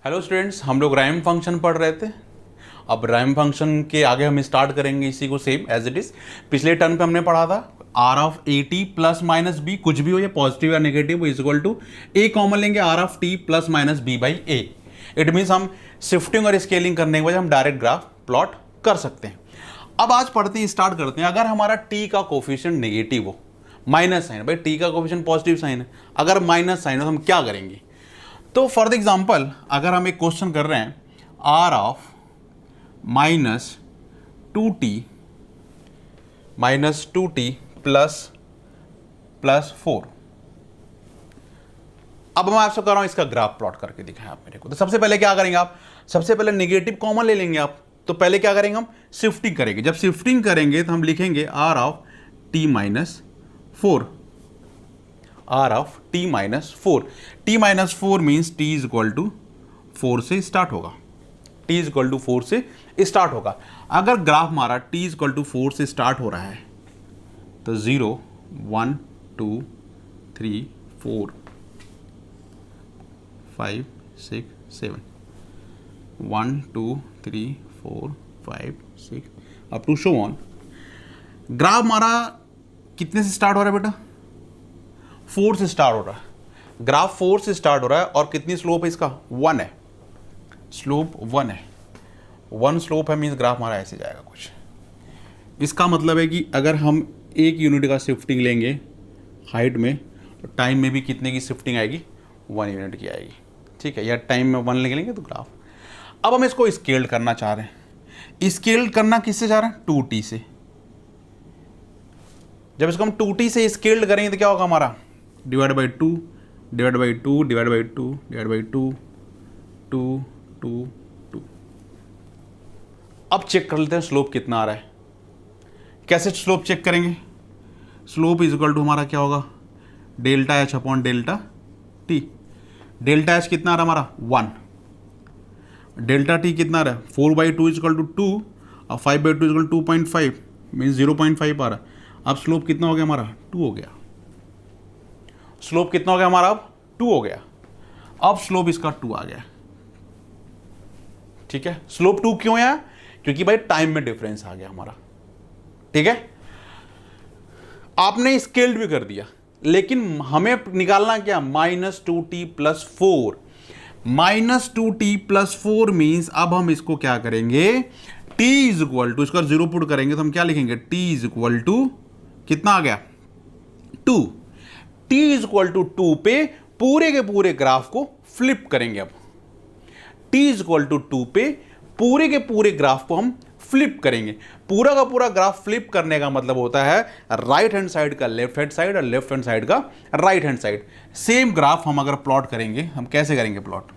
Hello students, हम लोग RAM function पढ़ रहे थे। अब रैम फंक्शन के आगे हम स्टार्ट करेंगे इसी को सेम एज इट इज। पिछले टर्म पे हमने पढ़ा था r of a t plus minus b, कुछ भी हो ये पॉजिटिव या negative, is equal to a common लेंगे r of t plus minus b by a. It means हम शिफ्टिंग और स्केलिंग करने के वजह हम डायरेक्ट ग्राफ प्लॉट कर सकते हैं। अब आज पढ़ते हैं, स्टार्ट करते हैं। अगर हमारा टी का कोफिशिएंट नेगेटिव हो, माइनस साइन, भाई टी का कोफिशिएंट पॉजिटिव साइन है, अगर माइनस साइन हो तो हम क्या करेंगे? तो फॉर द एग्जाम्पल अगर हम एक क्वेश्चन कर रहे हैं R of minus two T plus 4। अब मैं आपसे कर रहा हूं इसका ग्राफ प्लॉट करके दिखाएं आप मेरे को। तो सबसे पहले क्या करेंगे आप? सबसे पहले नेगेटिव कॉमन ले लेंगे आप। तो पहले क्या करेंगे हम? शिफ्टिंग करेंगे। जब शिफ्टिंग करेंगे तो हम लिखेंगे R of T minus 4, R of T minus 4। T minus 4 means T is equal to 4 से स्टार्ट होगा। टी इज इक्वल टू 4 से स्टार्ट होगा। अगर ग्राफ हमारा टी इज इक्वल टू 4 से स्टार्ट हो रहा है तो 0 1 2 3 4 5 6 7 1 2 3 4 5 6 up to show on. Graph हमारा कितने से स्टार्ट हो रहा है बेटा? 4 से स्टार्ट हो रहा है। ग्राफ 4 से स्टार्ट हो रहा है और कितनी स्लोप है इसका? 1 है। स्लोप 1 है। 1 स्लोप है मीन्स ग्राफ हमारा ऐसे जाएगा कुछ। इसका मतलब है कि अगर हम 1 यूनिट का शिफ्टिंग लेंगे हाइट में तो टाइम में भी कितने की शिफ्टिंग आएगी? 1 यूनिट की आएगी। ठीक है, या टाइम में 1 ले लेंगे तो ग्राफ। अब हम इसको स्केल्ड करना चाह रहे हैं। स्केल्ड करना किससे चाह रहे हैं? 2t से। जब इसको हम 2t से स्केल्ड करेंगे तो क्या होगा हमारा? Divide by 2 divide by 2 divide by 2 divide by 2 2 2 2। अब चेक कर लेते हैं स्लोप कितना आ रहा है। कैसे स्लोप चेक करेंगे? स्लोप इज इक्वल टू हमारा क्या होगा? Delta H upon delta T. Delta H कितना आ रहा है हमारा? 1। डेल्टा टी कितना आ रहा है? 4 बाई 2 इज इक्वल टू 2 और 5 by 2 is equal to 2.5 means 0.5 आ रहा है। अब स्लोप कितना हो गया हमारा? 2 हो गया। स्लोप कितना हो गया हमारा? अब 2 हो गया। अब स्लोप इसका 2 आ गया। ठीक है, स्लोप 2 क्यों आया? क्योंकि भाई टाइम में डिफरेंस आ गया हमारा। ठीक है, आपने स्केल्ड भी कर दिया, लेकिन हमें निकालना क्या? -2t plus 4। -2t plus 4 means अब हम इसको क्या करेंगे? t इज इक्वल टू, इसका 0 पुट करेंगे तो हम क्या लिखेंगे? t इज इक्वल टू कितना आ गया? 2। t इज इक्वल टू 2 पे पूरे के पूरे ग्राफ को फ्लिप करेंगे। अब t इज इक्वल टू 2 पे पूरे के पूरे ग्राफ को हम फ्लिप करेंगे। पूरा का पूरा ग्राफ फ्लिप करने का मतलब होता है राइट हैंड साइड का लेफ्ट हैंड साइड और लेफ्ट हैंड साइड का right hand side. Same graph हम अगर प्लॉट करेंगे, हम कैसे करेंगे प्लॉट?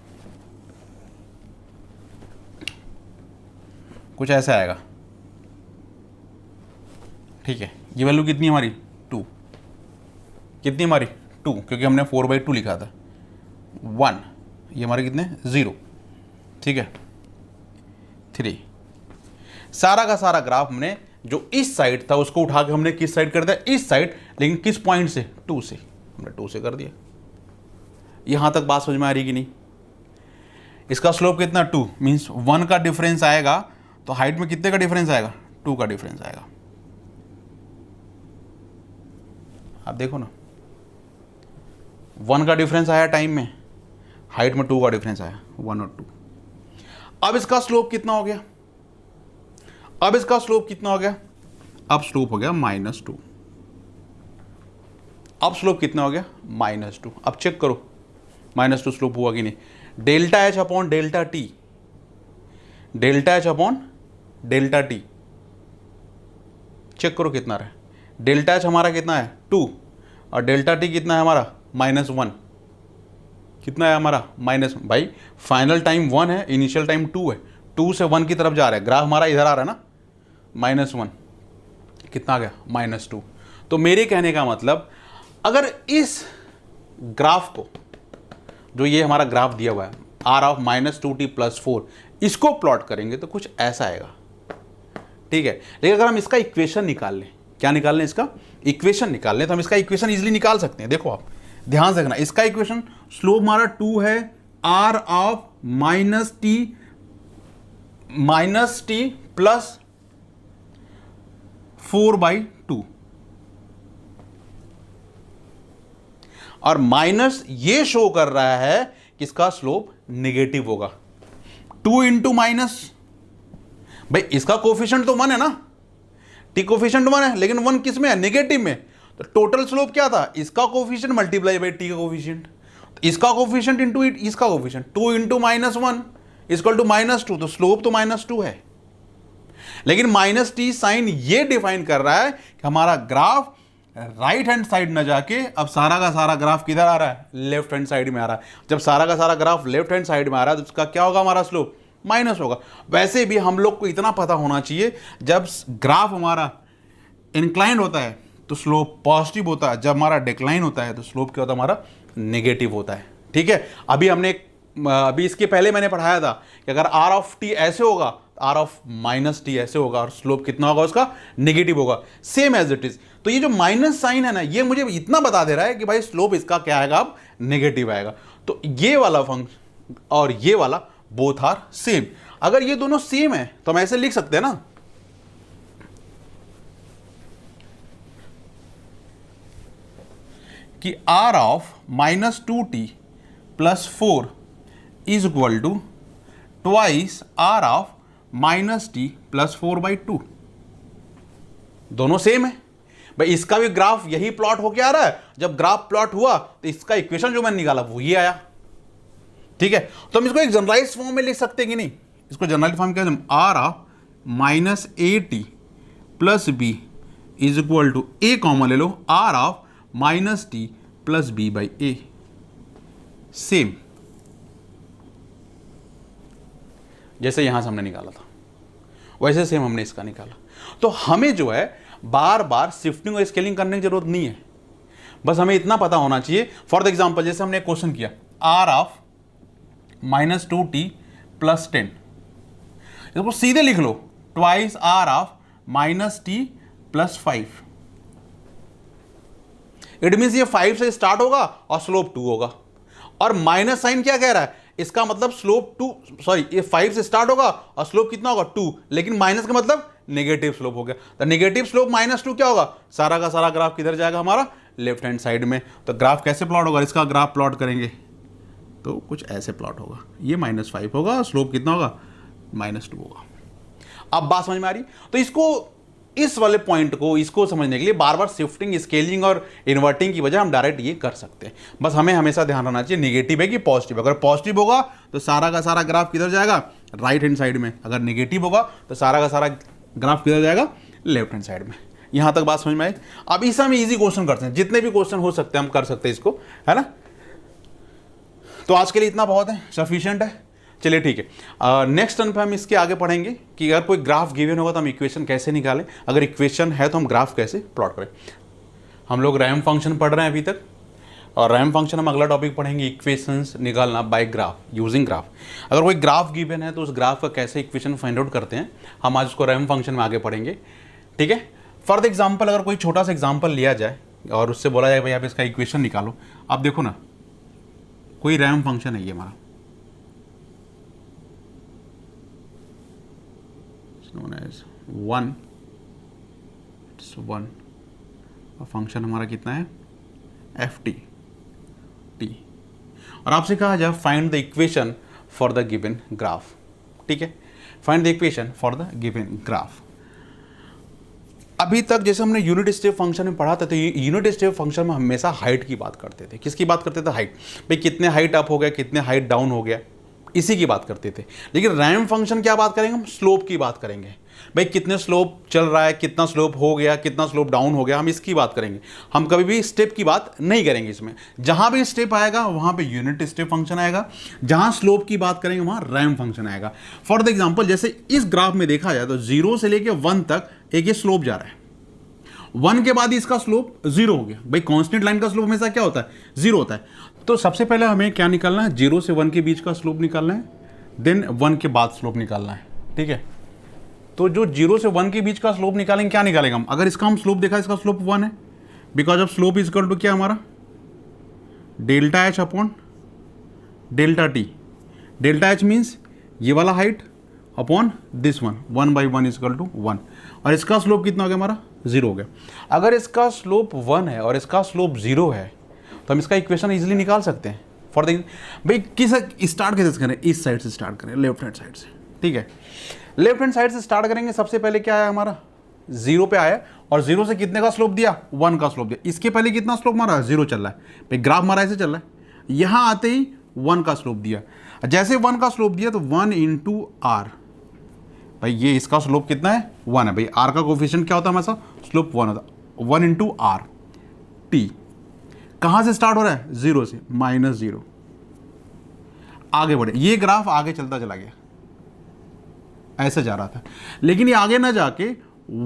कुछ ऐसा आएगा। ठीक है, ये वैल्यू कितनी हमारी? 2। कितनी हमारी? 2, क्योंकि हमने 4 बाई 2 लिखा था। 1, ये हमारे कितने? 0। ठीक है, 3। सारा का सारा ग्राफ हमने जो इस साइड था उसको उठा के हमने किस साइड कर दिया? इस साइड। लेकिन किस पॉइंट से? 2 से। हमने 2 से कर दिया। यहां तक बात समझ में आ रही कि नहीं? इसका स्लोप कितना? 2 मीन्स 1 का डिफरेंस आएगा तो हाइट में कितने का डिफरेंस आएगा? 2 का डिफरेंस आएगा। आप देखो ना, 1 का डिफरेंस आया टाइम में, हाइट में 2 का डिफरेंस आया, 1 और 2। अब इसका स्लोप कितना हो गया? अब इसका स्लोप कितना हो गया? अब स्लोप हो गया -2। अब स्लोप कितना हो गया? -2। अब चेक करो -2 स्लोप हुआ कि नहीं? Delta H upon delta T, delta H upon delta T check करो कितना रहा है। डेल्टा एच हमारा कितना है? 2 और डेल्टा टी कितना है हमारा? -1। कितना है हमारा? भाई फाइनल टाइम 1 है, इनिशियल टाइम 2 है। 2 से 1 की तरफ जा रहा है ग्राफ हमारा, इधर आ रहा है ना, -1। कितना आ गया? -2। तो मेरे कहने का मतलब अगर इस ग्राफ को, जो ये हमारा ग्राफ दिया हुआ है आर ऑफ -2t प्लस 4, इसको प्लॉट करेंगे तो कुछ ऐसा आएगा। ठीक है, लेकिन अगर हम इसका इक्वेशन निकाल लें, क्या निकाल लें? इसका इक्वेशन निकाल लें तो हम इसका इक्वेशन इजीली निकाल सकते हैं। देखो आप ध्यान से देखना, इसका इक्वेशन स्लोप हमारा 2 है, are of minus T plus 4/2 और माइनस ये शो कर रहा है कि इसका स्लोप नेगेटिव होगा। 2 इंटू माइनस, भाई इसका कोफिशिएंट तो 1 है ना, टी कोफिशिएंट 1 है, लेकिन 1 किस में है? नेगेटिव में। तो टोटल स्लोप क्या था? इसका कोफिशिएंट मल्टीप्लाई बाई टी का कोफिशिएंट, इसका कोफिशिएंट इंटू इसका कोफिशिएंट। 2 इंटू -1 इक्वल टू -2, तो स्लोप तो -2 है। लेकिन माइनस टी साइन ये डिफाइन कर रहा है कि हमारा ग्राफ राइट हैंड साइड न जाके अब सारा का सारा ग्राफ किधर आ रहा है? लेफ्ट हैंड साइड में आ रहा है। जब सारा का सारा ग्राफ लेफ्ट हैंड साइड में आ रहा है तो उसका क्या होगा? हमारा स्लोप माइनस होगा। वैसे भी हम लोग को इतना पता होना चाहिए, जब ग्राफ हमारा इंक्लाइंड होता है तो स्लोप पॉजिटिव होता है, जब हमारा डिक्लाइन होता है तो स्लोप क्या होता है? हमारा नेगेटिव होता है। ठीक है, अभी इसके पहले मैंने पढ़ाया था कि अगर आर ऑफ टी ऐसे होगा, आर ऑफ माइनस टी ऐसे होगा और स्लोप कितना होगा? उसका नेगेटिव होगा, सेम एज इट इज। तो ये जो माइनस साइन है ना, ये मुझे इतना बता दे रहा है कि भाई स्लोप इसका क्या आएगा? अब नेगेटिव आएगा। तो ये वाला फंक्शन और ये वाला बोथ आर सेम। अगर ये दोनों सेम है तो हम ऐसे लिख सकते हैं ना, कि R of -2t plus 4 is equal to twice are of -t plus 4/2। दोनों सेम है भाई। इसका भी ग्राफ यही प्लॉट होके आ रहा है। जब ग्राफ प्लॉट हुआ तो इसका इक्वेशन जो मैंने निकाला वो ये आया। ठीक है, तो हम इसको एक जनरलाइज फॉर्म में लिख सकते हैं कि नहीं? इसको जनरलाइज फॉर्म क्या है? Are of -at plus b is equal to a common ले लो, r of -t plus b/a। Same जैसे यहां से हमने निकाला था वैसे सेम हमने इसका निकाला। तो हमें जो है बार बार शिफ्टिंग और स्केलिंग करने की जरूरत नहीं है, बस हमें इतना पता होना चाहिए। फॉर द एग्जांपल, जैसे हमने एक क्वेश्चन किया, आर ऑफ -2t प्लस 10, इसको सीधे लिख लो twice are of -t plus 5। It means ये 5 से स्टार्ट होगा और स्लोप 2 होगा। और माइनस साइन क्या कह रहा है? इसका मतलब स्लोप 2, सॉरी, ये 5 से स्टार्ट होगा और स्लोप कितना होगा? 2, लेकिन माइनस का मतलब नेगेटिव स्लोप हो गया। तो नेगेटिव स्लोप -2 क्या होगा? सारा का सारा ग्राफ किधर जाएगा? हमारा लेफ्ट हैंड साइड में। तो ग्राफ कैसे प्लॉट होगा? इसका ग्राफ प्लॉट करेंगे तो कुछ ऐसे प्लॉट होगा, ये -5 होगा, स्लोप कितना होगा? -2 होगा। अब बात समझ में आ रही? तो इसको, इस वाले पॉइंट को, इसको समझने के लिए बार बार शिफ्टिंग, स्केलिंग और इन्वर्टिंग की वजह हम डायरेक्ट ये कर सकते हैं। बस हमें हमेशा ध्यान रखना चाहिए नेगेटिव है कि पॉजिटिव। अगर पॉजिटिव होगा तो सारा का सारा ग्राफ किधर जाएगा? राइट हैंड साइड में। अगर नेगेटिव होगा तो सारा का सारा ग्राफ किधर जाएगा? लेफ्ट हैंड साइड में। यहां तक बात समझ में आई? अब इस हम इजी क्वेश्चन करते हैं, जितने भी क्वेश्चन हो सकते हैं हम कर सकते हैं इसको, है ना? तो आज के लिए इतना बहुत है, सफिशिएंट है। चलिए ठीक है, नेक्स्ट टर्न पे हम इसके आगे पढ़ेंगे कि अगर कोई ग्राफ गिवन होगा तो हम इक्वेशन कैसे निकालें, अगर इक्वेशन है तो हम ग्राफ कैसे प्लॉट करें। हम लोग रैम फंक्शन पढ़ रहे हैं अभी तक, और रैम फंक्शन हम अगला टॉपिक पढ़ेंगे इक्वेशंस निकालना बाय ग्राफ, यूजिंग ग्राफ। अगर कोई ग्राफ गिवन है तो उस ग्राफ का कैसे इक्वेशन फाइंड आउट करते हैं, हम आज उसको रैम फंक्शन में आगे पढ़ेंगे। ठीक है, फॉर द एग्जाम्पल, अगर कोई छोटा सा एग्जाम्पल लिया जाए और उससे बोला जाए भाई आप इसका इक्वेशन निकालो। आप देखो ना, कोई रैम फंक्शन है ये हमारा, known as 1, it's 1, और फंक्शन हमारा कितना है? ft t, और आपसे कहा जाए find the equation for the given graph. ठीक है, find the equation for the given graph. अभी तक जैसे हमने यूनिट स्टेप फंक्शन में पढ़ा था, तो यूनिट स्टेप फंक्शन में हमेशा हाइट की बात करते थे। किसकी बात करते थे? हाइट। भाई कितने हाइट अप हो गया, कितने हाइट डाउन हो गया, इसी की बात करते थे। लेकिन रैम फंक्शन क्या बात करेंगे? हम स्लोप की बात करेंगे। भाई कितने स्लोप चल रहा है, कितना स्लोप हो गया, कितना स्लोप डाउन हो गया, हम इसकी बात करेंगे। हम कभी भी स्टेप की बात नहीं करेंगे इसमें। जहां भी स्टेप आएगा वहां पे यूनिट स्टेप फंक्शन आएगा, जहां स्लोप की बात करेंगे वहां रैम फंक्शन आएगा। फॉर द एग्जांपल, जैसे इस ग्राफ में देखा जाए तो 0 से लेके 1 तक एक ये स्लोप जा रहा है। 1 के बाद इसका स्लोप 0 हो गया। भाई कांस्टेंट लाइन का स्लोप हमेशा क्या होता है? 0 होता है। तो सबसे पहले हमें क्या निकालना है? 0 से 1 के बीच का स्लोप निकालना है, देन 1 के बाद स्लोप निकालना है। ठीक है, तो जो 0 से 1 के बीच का स्लोप निकालेंगे, क्या निकालेंगे हम? अगर इसका हम स्लोप देखा, इसका स्लोप 1 है, because of slope is equal to क्या हमारा? Delta H upon delta T. Delta H means ये वाला height upon this one, 1/1 equal to 1, और इसका स्लोप कितना हो गया हमारा 0 हो गया। अगर इसका स्लोप 1 है और इसका स्लोप 0 है तो हम इसका इक्वेशन इजीली निकाल सकते हैं। फॉर द भाई किस स्टार्ट कैसे करें, इस साइड से स्टार्ट करें, लेफ्ट हैंड साइड से, ठीक है। लेफ्ट हैंड साइड से स्टार्ट करेंगे, सबसे पहले क्या आया हमारा 0 पे आया, और 0 से कितने का स्लोप दिया, 1 का स्लोप दिया। इसके पहले कितना स्लोप मारा, 0 चल रहा है भाई, ग्राफ मारा ऐसे चल रहा है, यहां आते ही 1 का स्लोप दिया। जैसे 1 का स्लोप दिया तो 1 इंटू आर, भाई ये इसका स्लोप कितना है 1 है भाई, आर का कोफिशिएंट क्या होता है हमेशा, स्लोप 1 होता है, 1 इंटू आर टी। कहां से स्टार्ट हो रहा है, 0 से, -0, आगे बढ़े, ये ग्राफ आगे चलता चला गया, ऐसे जा रहा था, लेकिन ये आगे ना जाके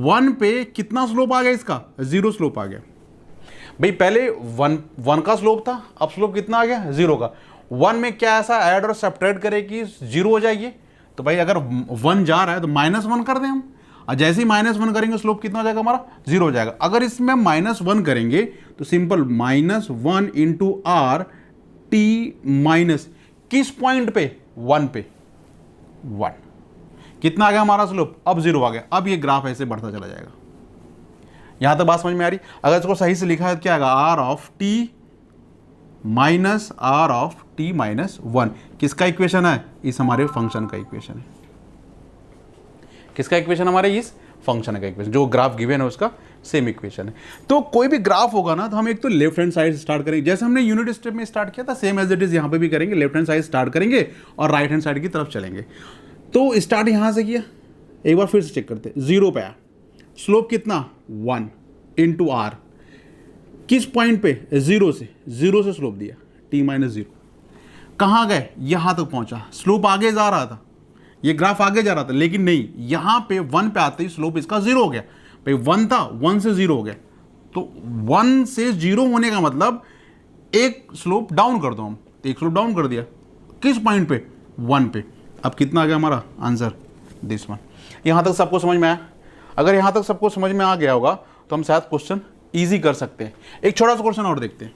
1 पे कितना स्लोप आ गया इसका, 0 स्लोप आ गया भाई। पहले 1 का स्लोप था, अब स्लोप कितना आ गया 0 का। 1 में क्या ऐसा ऐड और सब्ट्रैक्ट करे कि 0 हो जाएगी, तो भाई अगर 1 जा रहा है तो -1 कर दें हम, और जैसे ही -1 करेंगे स्लोप कितना हो जाएगा हमारा 0 हो जाएगा। अगर इसमें -1 करेंगे तो simple -1 into R T minus किस पॉइंट पे, 1 पे, 1 कितना आ गया हमारा स्लोप, अब 0 आ गया। अब ये ग्राफ ऐसे बढ़ता चला जाएगा। यहां तक बात समझ में आ रही। अगर इसको सही से लिखा है तो क्या आएगा, R of T minus R of T minus 1, किसका इक्वेशन है, इस हमारे फंक्शन का इक्वेशन है। किसका इक्वेशन, हमारे इस फंक्शन का इक्वेशन, जो ग्राफ गिवन है उसका सेम इक्वेशन है। तो कोई भी ग्राफ होगा ना, तो हम एक तो लेफ्ट हैंड साइड से स्टार्ट करेंगे, जैसे हमने यूनिट स्टेप में स्टार्ट किया था, सेम एज इट इज यहां पे भी करेंगे, लेफ्ट हैंड साइड स्टार्ट करेंगे और राइट हैंड साइड की तरफ चलेंगे। तो स्टार्ट यहां से किया, एक बार फिर से चेक करते, 0 पे आया, स्लोप कितना 1 इंटू आर, किस पॉइंट पे, 0 से स्लोप दिया t-0, कहां गए, यहां तक पहुंचा, स्लोप आगे जा रहा था, ये ग्राफ आगे जा रहा था, लेकिन नहीं, यहां पे 1 पे आते ही स्लोप इसका 0 हो गया भाई। 1 था, 1 से 0 हो गया, तो 1 से 0 होने का मतलब एक स्लोप डाउन कर दो हम, तो एक स्लोप डाउन कर दिया, किस पॉइंट पे, 1 पे। अब कितना आ गया हमारा आंसर, दिस वन। यहां तक सबको समझ में आया। अगर यहां तक सबको समझ में आ गया होगा तो हम शायद क्वेश्चन इजी कर सकते हैं। एक छोटा सा क्वेश्चन और देखते हैं।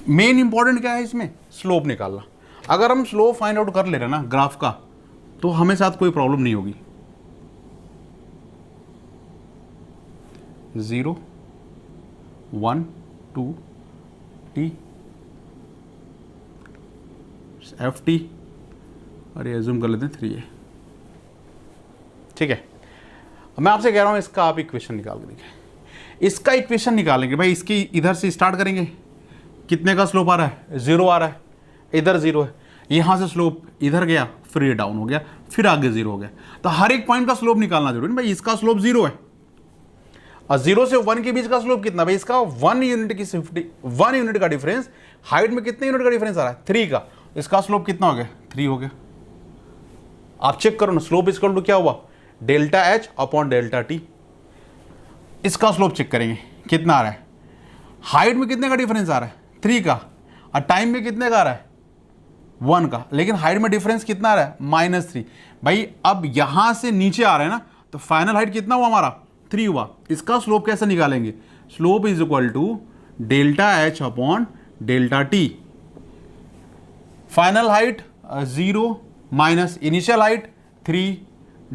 मेन इंपॉर्टेंट क्या है इसमें, स्लोप निकालना। अगर हम स्लोप फाइंड आउट कर ले रहे हैं ना ग्राफ का, तो हमें साथ कोई प्रॉब्लम नहीं होगी। 0 1 2 टी एफ टी, और ये जूम कर लेते हैं 3 है, ठीक है। मैं आपसे कह रहा हूं इसका आप इक्वेशन निकाल के देखिए। इसका इक्वेशन निकालेंगे भाई, इसकी इधर से स्टार्ट करेंगे, कितने का स्लोप आ रहा है, 0 आ रहा है, इधर 0 है, यहां से स्लोप इधर गया, फिर ये डाउन हो गया, फिर आगे 0 हो गया। तो हर एक पॉइंट का स्लोप निकालना जरूरी है भाई। इसका स्लोप 0 है, और 0 से 1 के बीच का स्लोप कितना भाई, इसका 1 यूनिट की 1 यूनिट का डिफरेंस, हाइट में कितने यूनिट का डिफरेंस आ रहा है, 3 का, इसका स्लोप कितना हो गया, 3 हो गया। आप चेक करो ना, स्लोप इक्वल टू क्या हुआ, delta H upon delta T. इसका स्लोप चेक करेंगे कितना आ रहा है, हाइट में कितने का डिफरेंस आ रहा है, 3 का, और टाइम में कितने का आ रहा है, 1 का, लेकिन हाइट में डिफरेंस कितना आ रहा है, -3। भाई अब यहां से नीचे आ रहे हैं ना, तो फाइनल हाइट कितना हुआ हमारा, 3 हुआ। इसका स्लोप कैसे निकालेंगे, slope is equal to delta H upon delta T. Final height 0 minus initial height 3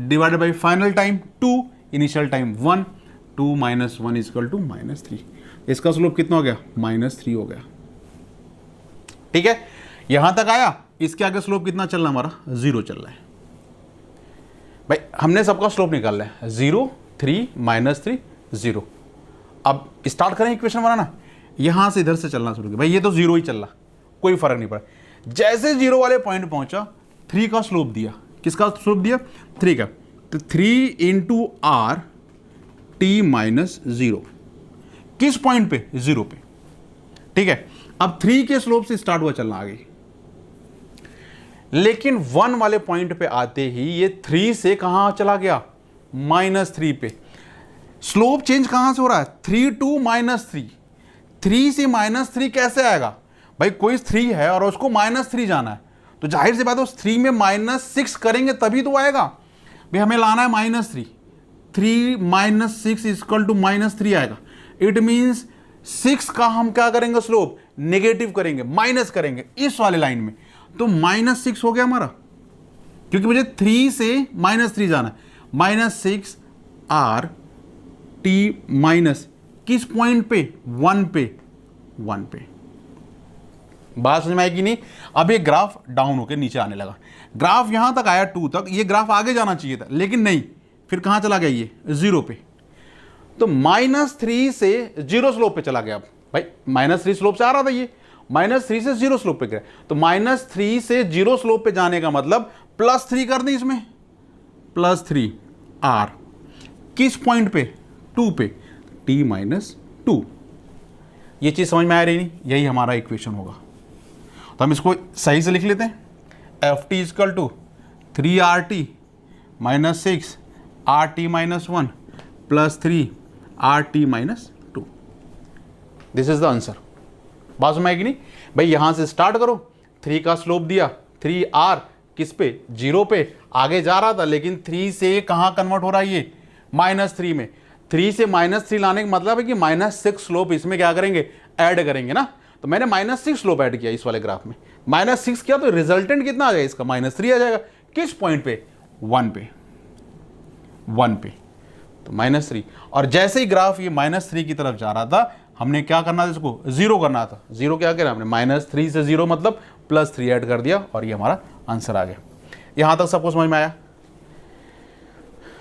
divided by final time 2, initial time 1, 2 minus 1 is equal to -3। इसका स्लोप कितना हो गया, -3 हो गया, ठीक है। यहां तक आया, इसके आगे स्लोप कितना चल रहा है हमारा, 0 चल रहा है भाई। हमने सबका स्लोप निकाल लिया, 0 3 -3 0। अब स्टार्ट करें इक्वेशन बनाना, यहां से इधर से चलना शुरू किया भाई, ये तो 0 ही चल रहा, कोई फर्क नहीं पड़ा। जैसे 0 वाले पॉइंट पहुंचा, 3 का स्लोप दिया, किसका स्लोप दिया, 3 का, तो 3 इंटू आर टी माइनस 0, किस पॉइंट पे, 0 पे, ठीक है। अब 3 के स्लोप से स्टार्ट हुआ चलना आगे, लेकिन 1 वाले पॉइंट पे आते ही ये 3 से कहां चला गया, -3 पे। स्लोप चेंज कहां से हो रहा है, 3 to -3, 3 से -3 कैसे आएगा भाई, कोई 3 है और उसको -3 जाना है, तो जाहिर सी बात है उस 3 में -6 करेंगे तभी तो आएगा भाई। हमें लाना है -3, 3 माइनस 6 इक्वल टू -3 आएगा। इट मीन्स 6 का हम क्या करेंगे, स्लोप नेगेटिव करेंगे, माइनस करेंगे इस वाले लाइन में, तो -6 हो गया हमारा, क्योंकि मुझे 3 से -3 जाना है। -6 आर टी माइनस किस पॉइंट पे, 1 पे, 1 पे। बात समझ में आएगी नहीं? अब ये ग्राफ डाउन होकर नीचे आने लगा, ग्राफ यहां तक आया 2 तक, ये ग्राफ आगे जाना चाहिए था, लेकिन नहीं, फिर कहां चला गया, ये 0 पे। तो -3 से 0 स्लोप पे चला गया। अब भाई -3 स्लोप से आ रहा था, ये -3 से 0 स्लोप पे गया, तो -3 से 0 स्लोप पे जाने का मतलब +3 कर दें इसमें, +3 आर किस पॉइंट पे, 2 पे, t - 2। ये चीज समझ में आ रही नहीं? यही हमारा इक्वेशन होगा। तो हम इसको सही से लिख लेते हैं, Ft = 3RT - 6 RT - 1 +3 RT - 2। This is the answer. बात समझ आएगी नहीं? भाई यहां से स्टार्ट करो, 3 का स्लोप दिया, 3R किस पे, 0 पे, आगे जा रहा था, लेकिन 3 से कहां कन्वर्ट हो रहा है ये, -3 में। 3 से -3 लाने का मतलब है कि -6 स्लोप इसमें क्या करेंगे, ऐड करेंगे ना। तो मैंने -6 स्लोप ऐड किया इस वाले ग्राफ में, -6 किया, तो रिजल्टेंट कितना आ जाएगा इसका, -3 आ जाएगा। किस पॉइंट पे, 1 पे, 1 पे, तो -3। और जैसे ही ग्राफ ये -3 की तरफ जा रहा था, हमने क्या करना था, इसको 0 करना था। 0 क्या करा हमने, -3 से 0 मतलब +3 ऐड कर दिया, और ये हमारा आंसर आ गया। यहां तक सबको समझ में आया?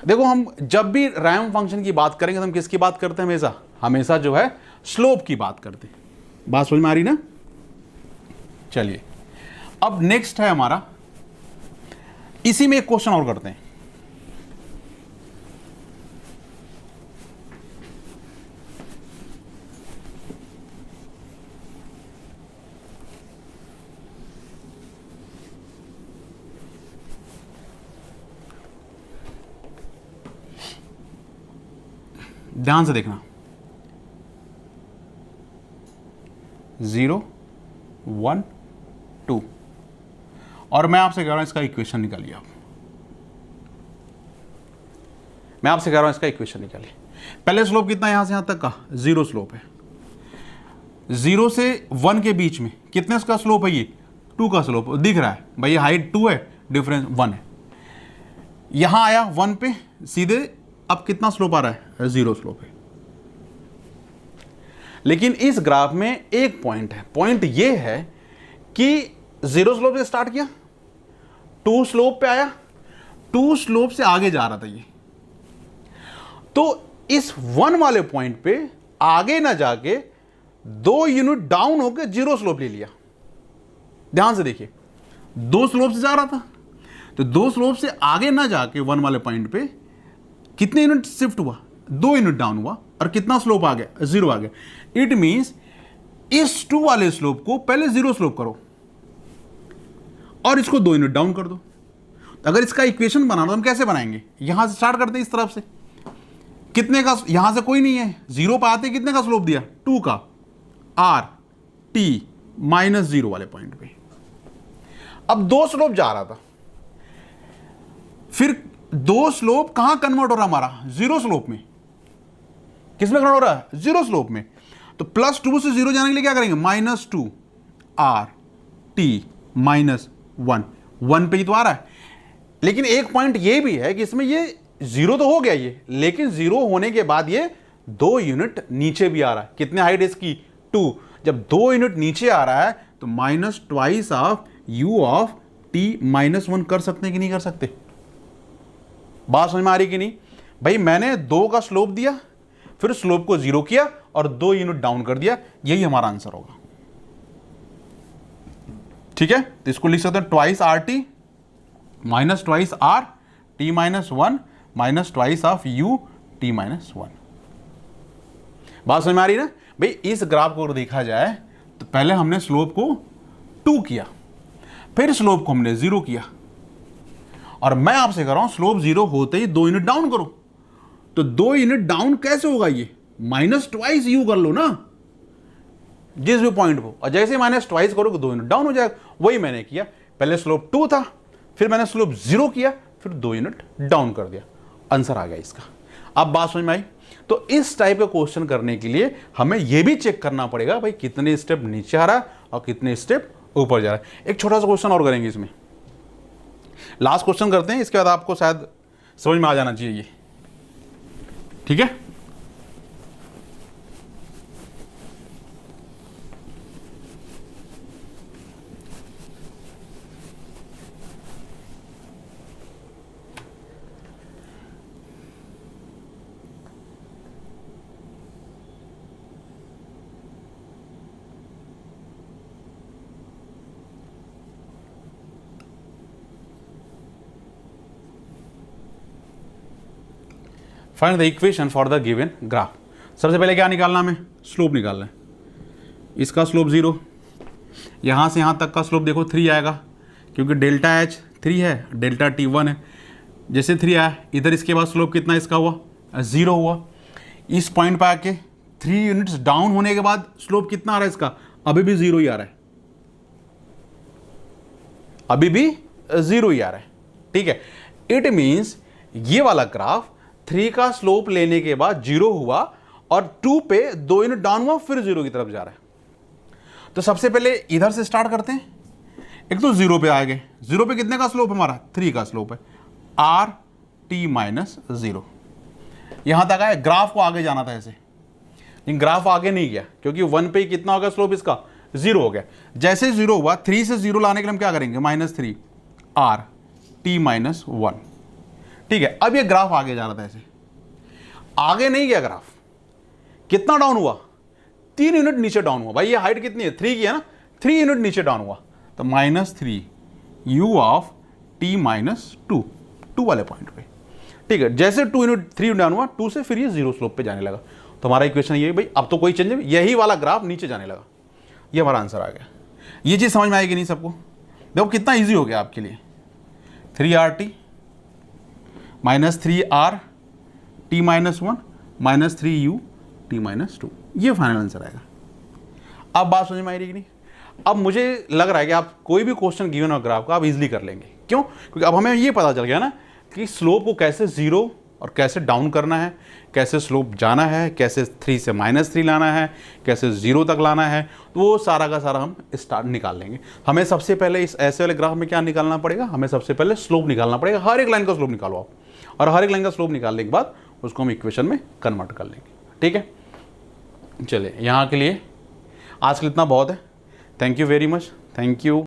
देखो, हम जब भी रैंप फंक्शन की बात करेंगे तो हम किसकी बात करते हैं, हमेशा जो है स्लोप की बात करते हैं। बात समझ में आ रही ना? चलिए, अब नेक्स्ट है हमारा, इसी में एक क्वेश्चन और करते हैं। ध्यान से देखना, 0 1 2, और मैं आपसे कह रहा हूं इसका इक्वेशन निकालिए। आप, मैं आपसे कह रहा हूं इसका इक्वेशन निकालिए। पहले स्लोप कितना है, यहां से यहां तक का 0 स्लोप है। 0 से 1 के बीच में कितने का स्लोप है, ये 2 का स्लोप दिख रहा है भाई, हाइट 2 है, डिफरेंस 1 है। यहां आया 1 पे सीधे, अब कितना स्लोप आ रहा है, 0 स्लोप है। लेकिन इस ग्राफ में एक पॉइंट है, पॉइंट ये है कि 0 स्लोप से स्टार्ट किया, 2 स्लोप पे आया, 2 स्लोप से आगे जा रहा था ये, तो इस 1 वाले पॉइंट पे आगे ना जाके 2 यूनिट डाउन होकर 0 स्लोप ले लिया। ध्यान से देखिए, 2 स्लोप से जा रहा था, तो 2 स्लोप से आगे ना जाके 1 वाले पॉइंट पे कितने यूनिट शिफ्ट हुआ, 2 यूनिट डाउन हुआ, और कितना स्लोप आ गया, 0 आ गया। इट मींस इस 2 वाले स्लोप को पहले 0 स्लोप करो और इसको 2 यूनिट डाउन कर दो। तो अगर इसका इक्वेशन बनाना तो हम कैसे बनाएंगे, यहां से स्टार्ट करते हैं, इस तरफ से कितने का, यहां से कोई नहीं है, 0 पे आते कितने का स्लोप दिया, 2 का, आर टी -0 वाले पॉइंट पे। अब 2 स्लोप जा रहा था, फिर 2 स्लोप कहां कन्वर्ट हो रहा हमारा, 0 स्लोप में। किसमें कन्वर्ट हो रहा है, 0 स्लोप में। तो +2 से 0 जाने के लिए क्या करेंगे, -2 आर टी -1, 1 पे ही तो आ रहा है। लेकिन एक पॉइंट ये भी है कि इसमें ये 0 तो हो गया ये, लेकिन 0 होने के बाद ये 2 यूनिट नीचे भी आ रहा है। कितने हाइट है इसकी, 2। जब 2 यूनिट नीचे आ रहा है तो -2 ऑफ u ऑफ t -1 कर सकते हैं कि नहीं कर सकते? बात समझ में आ रही कि नहीं? भाई मैंने 2 का स्लोप दिया, फिर स्लोप को 0 किया और 2 यूनिट डाउन कर दिया, यही हमारा आंसर होगा। ठीक है, तो इसको लिख सकते हैं 2 RT -2 R t -1 -2 of u t -1। बात समझ में आ रही है ना? भाई इस ग्राफ को अगर देखा जाए तो पहले हमने स्लोप को 2 किया, फिर स्लोप को हमने 0 किया, और मैं आपसे कह रहा हूं स्लोप 0 होते ही 2 यूनिट डाउन करो। तो 2 यूनिट डाउन कैसे होगा, ये -2 u कर लो ना जिस भी पॉइंट को, और जैसे -2 करोगे 2 यूनिट डाउन हो जाएगा। वही मैंने किया, पहले स्लोप 2 था, फिर मैंने स्लोप 0 किया, फिर 2 यूनिट डाउन कर दिया, आंसर आ गया इसका। अब बात समझ में आई। तो इस टाइप का क्वेश्चन करने के लिए हमें यह भी चेक करना पड़ेगा भाई कितने स्टेप नीचे आ रहा है और कितने स्टेप ऊपर जा रहा है। एक छोटा सा क्वेश्चन और करेंगे इसमें, लास्ट क्वेश्चन करते हैं, इसके बाद आपको शायद समझ में आ जाना चाहिए ये, ठीक है। Find the equation for the given graph. सबसे पहले क्या निकालना हमें, स्लोप निकालना है। इसका स्लोप 0, यहाँ से यहाँ तक का स्लोप देखो 3 आएगा, क्योंकि डेल्टा एच 3 है, डेल्टा टी 1 है। जैसे 3 आया इधर, इसके बाद स्लोप कितना इसका हुआ, 0 हुआ। इस पॉइंट पर आके 3 यूनिट्स डाउन होने के बाद स्लोप कितना आ रहा है इसका, अभी भी 0 ही आ रहा है, अभी भी 0 ही आ रहा है, ठीक है। इट मीन्स ये वाला ग्राफ 3 का स्लोप लेने के बाद 0 हुआ और 2 पे 2 यूनिट डाउन हुआ, फिर 0 की तरफ जा रहा है। तो सबसे पहले इधर से स्टार्ट करते हैं। एक तो 0 पे आ गए, 0 पे कितने का स्लोप हमारा, 3 का स्लोप है, आर टी माइनस 0। यहां तक आया, ग्राफ को आगे जाना था ऐसे, लेकिन ग्राफ आगे नहीं गया क्योंकि 1 पे कितना हो गया स्लोप इसका, 0 हो गया। जैसे 0 हुआ, 3 से 0 लाने के लिए हम क्या करेंगे, -3 आर टी माइनस 1, ठीक है। अब ये ग्राफ आगे जा रहा था ऐसे, आगे नहीं गया ग्राफ, कितना डाउन हुआ, 3 यूनिट नीचे डाउन हुआ। भाई ये हाइट कितनी है, 3 की है ना, 3 यूनिट नीचे डाउन हुआ, तो -3 u ऑफ t माइनस 2 वाले पॉइंट पे, ठीक है। जैसे 2 यूनिट 3 डाउन हुआ, 2 से फिर ये 0 स्लोप पे जाने लगा। तो हमारा इक्वेशन ये भाई, अब तो कोई चेंज नहीं, यही वाला ग्राफ नीचे जाने लगा, ये हमारा आंसर आ गया। ये चीज समझ में आएगी नहीं सबको, देखो कितना ईजी हो गया आपके लिए, 3RT -3R t minus 1 -3U t minus 2, ये फाइनल आंसर आएगा। अब बात समझ में आई कि नहीं। अब मुझे लग रहा है कि आप कोई भी क्वेश्चन गिवन और ग्राफ का आप इजीली कर लेंगे, क्यों, क्योंकि अब हमें ये पता चल गया ना कि स्लोप को कैसे 0 और कैसे डाउन करना है, कैसे स्लोप जाना है, कैसे 3 से -3 लाना है, कैसे 0 तक लाना है, तो वो सारा का सारा हम स्टार्ट निकाल लेंगे। हमें सबसे पहले इस ऐसे वाले ग्राफ में क्या निकालना पड़ेगा, हमें सबसे पहले स्लोप निकालना पड़ेगा, हर एक लाइन का स्लोप निकालो आप, और हर एक लाइन का स्लोप निकालने के बाद उसको हम इक्वेशन में कन्वर्ट कर लेंगे, ठीक है। चलिए यहाँ के लिए आज के लिए इतना बहुत है। Thank you very much, thank you.